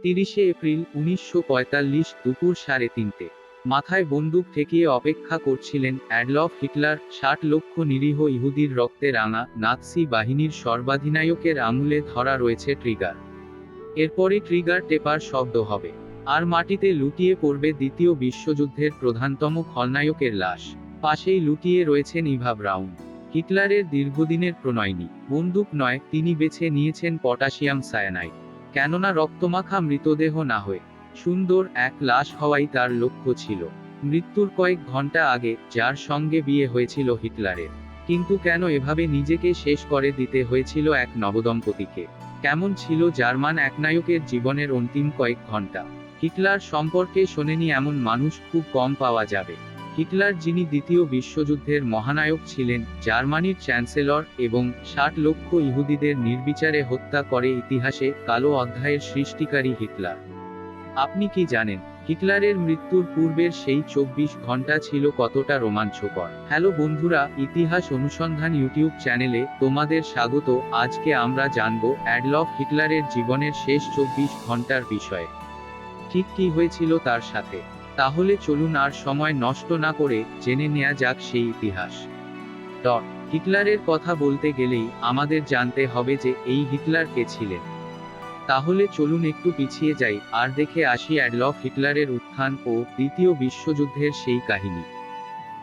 30 April 1945 দুপুর 3:30। মাথায় বন্দুক ঠেকিয়ে অপেক্ষা করছিলেন অ্যাডলফ হিটলার। 60 লক্ষ নিরীহ ইহুদির রক্তে রাঙা নাৎসি বাহিনীর সর্বাধিনায়কের আঙুলে ধরা রয়েছে ট্রিগার। এরপরই ট্রিগার টেপার শব্দ হবে, আর মাটিতে লুটিয়ে পড়বে দ্বিতীয় বিশ্বযুদ্ধের প্রধানতম খলনায়কের লাশ। পাশেই লুটিয়ে রয়েছেন ইভা ব্রাউন, হিটলারের দীর্ঘদিনের প্রণয়িনী। বন্দুক নয়, তিনি বেছে নিয়েছেন পটাশিয়াম সায়ানাইড। কেননা রক্তমাখা মৃতদেহ না হয়ে সুন্দর এক লাশ হওয়াই তার লক্ষ্য ছিল। মৃত্যুর কয়েক ঘন্টা আগে যার সঙ্গে বিয়ে হয়েছিল হিটলারের, কিন্তু কেন এভাবে নিজেকে শেষ করে দিতে হয়েছিল এক নবদম্পতিকে? কেমন ছিল জার্মান একনায়কের জীবনের অন্তিম কয়েক ঘন্টা? হিটলার সম্পর্কে শোনেনি এমন মানুষ খুব কম পাওয়া যাবে। হিটলার, যিনি দ্বিতীয় বিশ্বযুদ্ধের মহানায়ক ছিলেন, জার্মানির চ্যান্সেলর, এবং 60 লক্ষ ইহুদিদের নির্বিচারে হত্যা করে ইতিহাসে কালো অধ্যায়ের সৃষ্টিকারী হিটলার। আপনি কি জানেন হিটলারের মৃত্যুর পূর্বের সেই 24 ঘন্টা ছিল কতটা রোমাঞ্চকর? হ্যালো বন্ধুরা, ইতিহাস অনুসন্ধান ইউটিউব চ্যানেলে তোমাদের স্বাগত। আজকে আমরা জানব অ্যাডলফ হিটলারের জীবনের শেষ 24 ঘন্টার বিষয়ে। ঠিক কি হয়েছিল তার সাথে? তাহলে চলুন আর সময় নষ্ট না করে জেনে নেওয়া যাক সেই ইতিহাস। হিটলারের কথা বলতে গেলেই আমাদের জানতে হবে যে এই হিটলার কে ছিলেন। তাহলে চলুন একটু পিছিয়ে যাই আর দেখে আসি অ্যাডলফ হিটলারের উত্থান ও দ্বিতীয় বিশ্বযুদ্ধের সেই কাহিনী।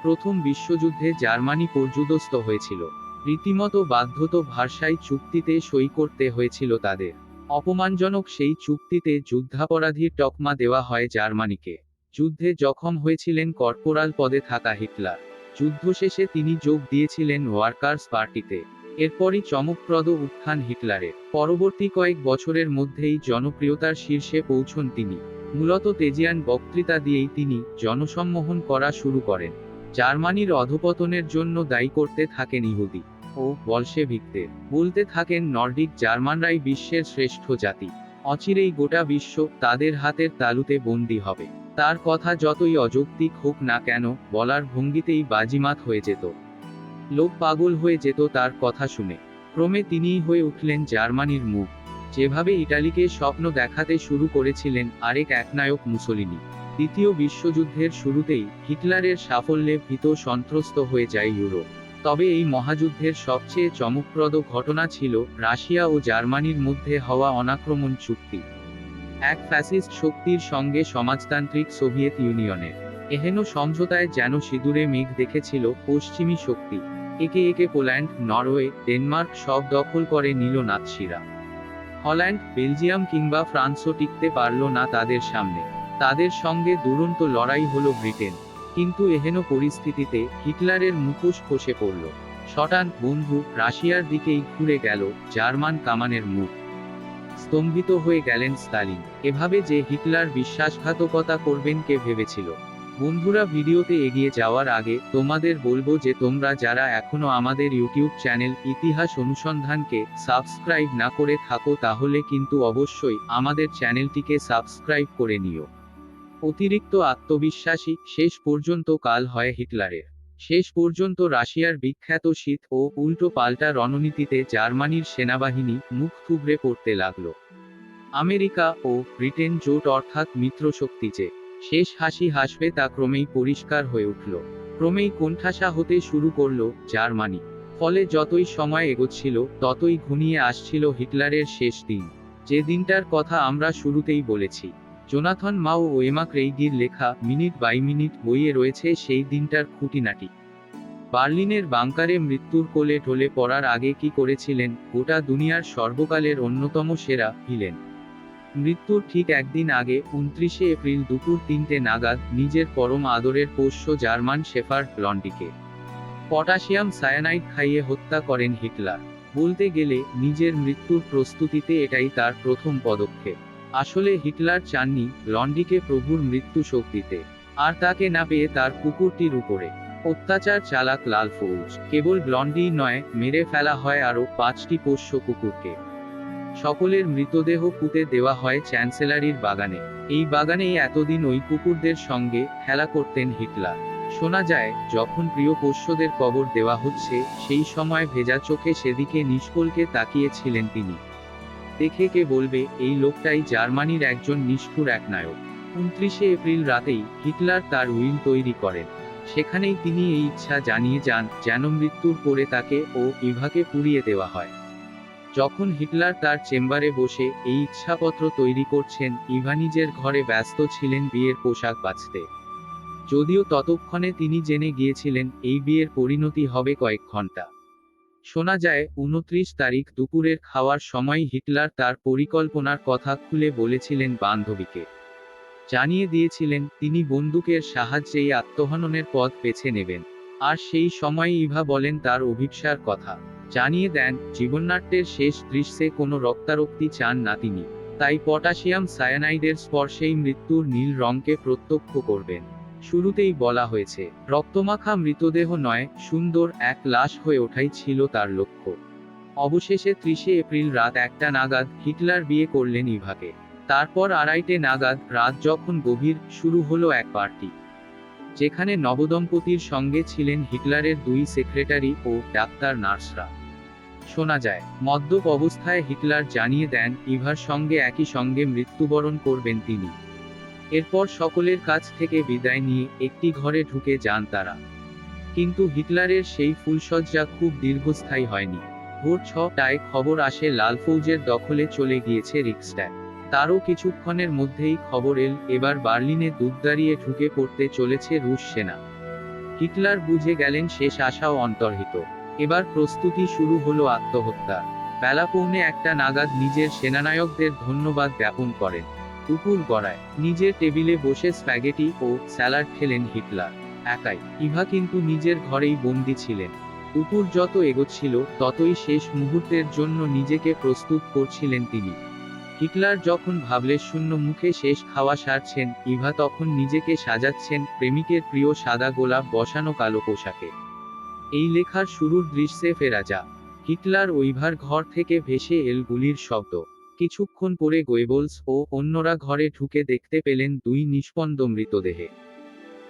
প্রথম বিশ্বযুদ্ধে জার্মানি পর্যুদস্ত হয়েছিল। রীতিমতো বাধ্যত ভার্সাই চুক্তিতে সই করতে হয়েছিল তাদের। অপমানজনক সেই চুক্তিতে যুদ্ধাপরাধীর তকমা দেওয়া হয় জার্মানিকে। যুদ্ধে জখম হয়েছিলেন কর্পোরাল পদে থাকা হিটলার। যুদ্ধ শেষে তিনি যোগ দিয়েছিলেন ওয়ার্কার্স পার্টিতে। এরপরই চমকপ্রদ উত্থান হিটলারের। পরবর্তী কয়েক বছরের মধ্যেই জনপ্রিয়তার শীর্ষে পৌঁছন তিনি। মূলত তেজিয়ান বক্তৃতা দিয়েই তিনি জনসম্মোহন করা শুরু করেন। জার্মানির অধপতনের জন্য দায়ী করতে থাকেন ইহুদি ও বলশেভিকদের। বলতে থাকেন নর্ডিক জার্মানরাই বিশ্বের শ্রেষ্ঠ জাতি। অচিরেই গোটা বিশ্ব তাদের হাতের তালুতে বন্দী হবে। তার কথা যতই অযৌক্তিক হোক না কেন, বলার ভঙ্গিতেই বাজিমাত হয়ে যেত। লোক পাগল হয়ে যেত তার কথা শুনে। ক্রমে তিনিই হয়ে উঠলেন জার্মানির মুখ। যেভাবে ইটালিকে স্বপ্ন দেখাতে শুরু করেছিলেন আরেক একনায়ক মুসোলিনি। দ্বিতীয় বিশ্বযুদ্ধের শুরুতেই হিটলারের সাফল্যে ভীত সন্ত্রস্ত হয়ে যায় ইউরোপ। তবে এই মহাযুদ্ধের সবচেয়ে চমকপ্রদ ঘটনা ছিল রাশিয়া ও জার্মানির মধ্যে হওয়া অনাক্রমণ চুক্তি। এক ফ্যাসিস্ট শক্তির সঙ্গে সমাজতান্ত্রিক সোভিয়েত ইউনিয়নের এহেন সমঝোতায় যেন সিঁদুরে মেঘ দেখেছিল পশ্চিমী শক্তি। একে একে পোল্যান্ড, নরওয়ে, ডেনমার্ক সব দখল করে নিল নাৎসিরা। হল্যান্ড, বেলজিয়াম কিংবা ফ্রান্সও টিকতে পারল না তাদের সামনে। তাদের সঙ্গে দুরন্ত লড়াই হলো ব্রিটেন। কিন্তু এহেন পরিস্থিতিতে হিটলারের মুখোশ খসে পড়ল। শটান বন্ধু রাশিয়ার দিকেই ঘুরে গেল জার্মান কামানের মুখ। স্তম্ভিত হয়ে গেলেন স্তালিন। এভাবে যে হিটলার বিশ্বাসঘাতকতা করবেন কে ভেবেছিল? বন্ধুরা, ভিডিওতে এগিয়ে যাওয়ার আগে তোমাদের বলবো যে তোমরা যারা এখনো আমাদের ইউটিউব চ্যানেল ইতিহাস অনুসন্ধানকে সাবস্ক্রাইব না করে থাকো তাহলে কিন্তু অবশ্যই আমাদের চ্যানেলটিকে সাবস্ক্রাইব করে নিও। অতিরিক্ত আত্মবিশ্বাসী শেষ পর্যন্ত কাল হয় হিটলারের। শেষ পর্যন্ত রাশিয়ার বিখ্যাত শীত ও উল্টো পাল্টা রণনীতিতে জার্মানির সেনাবাহিনী মুখ থুবড়ে পড়তে লাগলো। আমেরিকা ও ব্রিটেন জোট অর্থাৎ মিত্রশক্তি যে শেষ হাসি হাসবে তা ক্রমেই পরিষ্কার হয়ে উঠল। ক্রমেই কোণঠাসা হতে শুরু করল জার্মানি। ফলে যতই সময় এগোচ্ছিল ততই ঘনিয়ে আসছিল হিটলারের শেষ দিন। যে দিনটার কথা আমরা শুরুতেই বলেছি। জোনাথন মাও ও এমা ক্রেইগির লেখা মিনিট বাই মিনিট বইয়ে রয়েছে সেই দিনটার খুঁটিনাটি। বার্লিনের বাংকারে মৃত্যুর কোলে ঢলে পড়ার আগে কি করেছিলেন গোটা দুনিয়ার সর্বকালের অন্যতম সেরা ভিলেন। মৃত্যুর ঠিক একদিন আগে 29 এপ্রিল দুপুর 3টে নাগাদ নিজের পরম আদরের পোষ্য জার্মান শেফার্ড ব্লন্ডিকে পটাশিয়াম সায়ানাইড খাইয়ে হত্যা করেন হিটলার। বলতে গেলে নিজের মৃত্যুর প্রস্তুতিতে এটাই তার প্রথম পদক্ষেপ। আসলে হিটলার চাননি ব্লন্ডিকে প্রভুর মৃত্যু শোক দিতে, আর তাকে না পেয়ে তার কুকুরটির উপরে অত্যাচার চালাক লাল ফৌজ। কেবল ব্লন্ডিই নয়, মেরে ফেলা হয় আরও 5টি পোষ্য কুকুরকে। সকলের মৃতদেহ পুঁতে দেওয়া হয় চ্যান্সেলারির বাগানে। এই বাগানেই এতদিন ওই কুকুরদের সঙ্গে খেলা করতেন হিটলার। শোনা যায় যখন প্রিয় পোষ্যদের কবর দেওয়া হচ্ছে সেই সময় ভেজা চোখে সেদিকে নিষ্কলকে তাকিয়েছিলেন তিনি। দেখে কে বলবে এই লোকটাই জার্মানির একজন নিষ্ঠুর এক নায়ক। 29 এপ্রিল রাতেই হিটলার তার উইল তৈরি করেন। সেখানেই তিনি এই ইচ্ছা জানিয়ে যান যেন মৃত্যুর পরে তাকে ও ইভাকে পুড়িয়ে দেওয়া হয়। যখন হিটলার তার চেম্বারে বসে এই ইচ্ছাপত্র তৈরি করছেন, ইভা নিজের ঘরে ব্যস্ত ছিলেন বিয়ের পোশাক বাছতে। যদিও ততক্ষণে তিনি জেনে গিয়েছিলেন এই বিয়ের পরিণতি হবে কয়েক ঘন্টা। শোনা যায় 29 তারিখ দুপুরের খাওয়ার সময় হিটলার তার পরিকল্পনার কথা খুলে বলেছিলেন বান্ধবীকে। জানিয়ে দিয়েছিলেন তিনি বন্দুকের সাহায্যেই আত্মহননের পথ বেছে নেবেন। আর সেই সময় ইভা বলেন তার অভিপ্সার কথা। জানিয়ে দেন জীবনাট্যের শেষ দৃশ্যে কোনো রক্তারক্তি চান না তিনি। তাই পটাশিয়াম সায়ানাইডের স্পর্শেই মৃত্যুর নীল রঙকে প্রত্যক্ষ করবেন। শুরুতেই বলা হয়েছে রক্তমাখা মৃতদেহ নয়, সুন্দর এক লাশ হয়ে ওঠাই ছিল তার লক্ষ্য। অবশেষে 30 এপ্রিল রাত 1টা নাগাদ হিটলার বিয়ে করলেন ইভাকে। তারপর 2:30 নাগাদ রাত যখন গভীর, শুরু হলো এক পার্টি, যেখানে নবদম্পতির সঙ্গে ছিলেন হিটলারের 2 সেক্রেটারি ও ডাক্তার নার্সরা। শোনা যায় মদ্যপ অবস্থায় হিটলার জানিয়ে দেন ইভার সঙ্গে একই সঙ্গে মৃত্যুবরণ করবেন তিনি। এরপর সকলের কাছ থেকে বিদায় নিয়ে একটি ঘরে ঢুকে যান তারা। কিন্তু হিটলারের সেই ফুলসজ্জা খুব দীর্ঘস্থায়ী হয়নি। ভোর 6টায় খবর আসে লাল ফৌজের দখলে চলে গিয়েছে রিক্সট্যাগ। তারও কিছুক্ষণের মধ্যেই খবর এল এবার বার্লিনে দুধ দাঁড়িয়ে ঢুকে পড়তে চলেছে রুশ সেনা। হিটলার বুঝে গেলেন শেষ আশাও অন্তর্হিত। এবার প্রস্তুতি শুরু হলো আত্মহত্যার। বেলা 1:45 নাগাদ নিজের সেনানায়কদের ধন্যবাদ জ্ঞাপন করেন। দুপুর গড়ায় নিজের টেবিলে বসে স্প্যাগেটি ও স্যালাড খেলেন হিটলার একাই। ইভা কিন্তু নিজের ঘরেই বন্দী ছিলেন। দুপুর যত এগোচ্ছিল ততই শেষ মুহূর্তের জন্য নিজেকে প্রস্তুত করছিলেন তিনি। হিটলার যখন ভাবলে শূন্য মুখে শেষ খাওয়া সারছেন, ইভা তখন নিজেকে সাজাচ্ছেন প্রেমিকের প্রিয় সাদা গোলাপ বসানো কালো পোশাকে। এই লেখার শুরুর দৃশ্যে ফেরা যাক। হিটলার ও ইভার ঘর থেকে ভেসে এল গুলির শব্দ। কিছুক্ষণ পরে গোয়েবলস ও অন্যরা ঘরে ঢুকে দেখতে পেলেন 2 নিষ্পন্দ মৃতদেহে।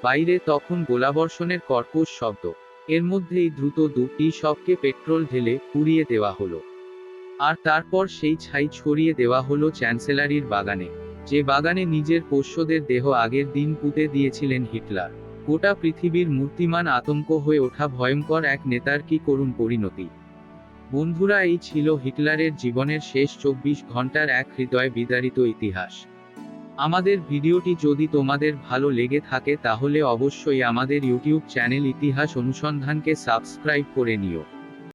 বাইরে তখন গোলাবর্ষণের কর্কশ শব্দ। এর মধ্যেই দ্রুত 2টি শবকে পেট্রোল ঢেলে পুড়িয়ে দেওয়া হলো। আর তারপর সেই ছাই ছড়িয়ে দেওয়া হলো চ্যান্সেলারির বাগানে, যে বাগানে নিজের পোষ্যদের দেহ আগের দিন পুঁতে দিয়েছিলেন হিটলার। গোটা পৃথিবীর মূর্তিমান আতঙ্ক হয়ে ওঠা ভয়ঙ্কর এক নেতার কি করুণ পরিণতি। বন্ধুরা, এই ছিল হিটলারের জীবনের শেষ 24 ঘন্টার এক হৃদয় বিদারিত ইতিহাস। আমাদের ভিডিওটি যদি তোমাদের ভালো লেগে থাকে তাহলে অবশ্যই আমাদের ইউটিউব চ্যানেল ইতিহাস অনুসন্ধানকে সাবস্ক্রাইব করে নিও।